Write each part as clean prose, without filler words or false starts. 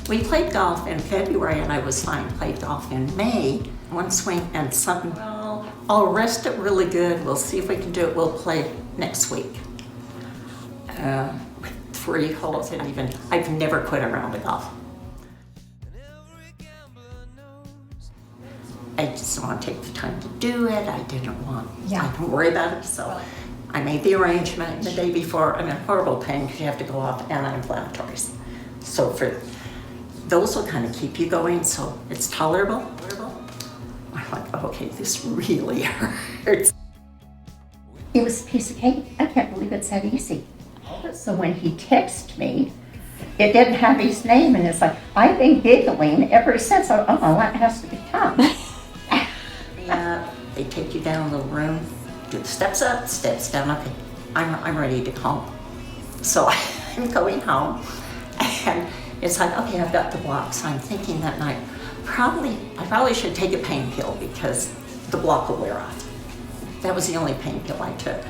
We played golf in February and I was fine. Played golf in May, one swing and something. Well, I'll rest it really good. We'll see if we can do it. We'll play next week. 3 holes and even, I've never quit a round of golf. I just want to take the time to do it. I didn't want, I don't worry about it. So I made the arrangement the day before. I'm in horrible pain because you have to go off anti-inflammatories. So for those will kind of keep you going, so it's tolerable. I'm like, okay, this really hurts. It was a piece of cake. I can't believe it's that easy. So when he texted me, it didn't have his name, and it's like, I've been giggling ever since. Oh, that has to be Tom. They take you down the room, do the steps up, steps down. Okay, I'm ready to go home. So I'm going home, and it's like, okay, I've got the block. So I'm thinking that night, I probably should take a pain pill because the block will wear off. That was the only pain pill I took.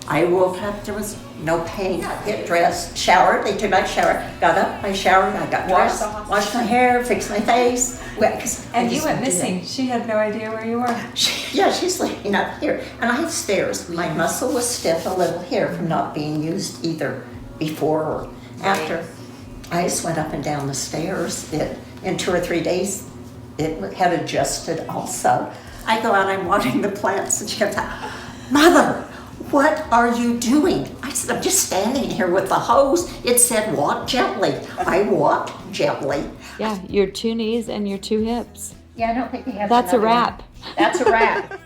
I woke up, there was no pain. Get dressed, showered, they took my shower, got up, I showered, I got dressed, washed my hair, fixed my face. And you went missing. She had no idea where you were. She's sleeping up here. And I have stairs. My muscle was stiff a little here from not being used either before or after. I just went up and down the stairs. In 2 or 3 days, it had adjusted also. I go out, I'm watering the plants, and she comes out, Mother, what are you doing? I said, I'm just standing here with the hose. It said walk gently. I walked gently. Yeah, your 2 knees and your 2 hips. Yeah, I don't think he has That's a another one. wrap. That's a wrap.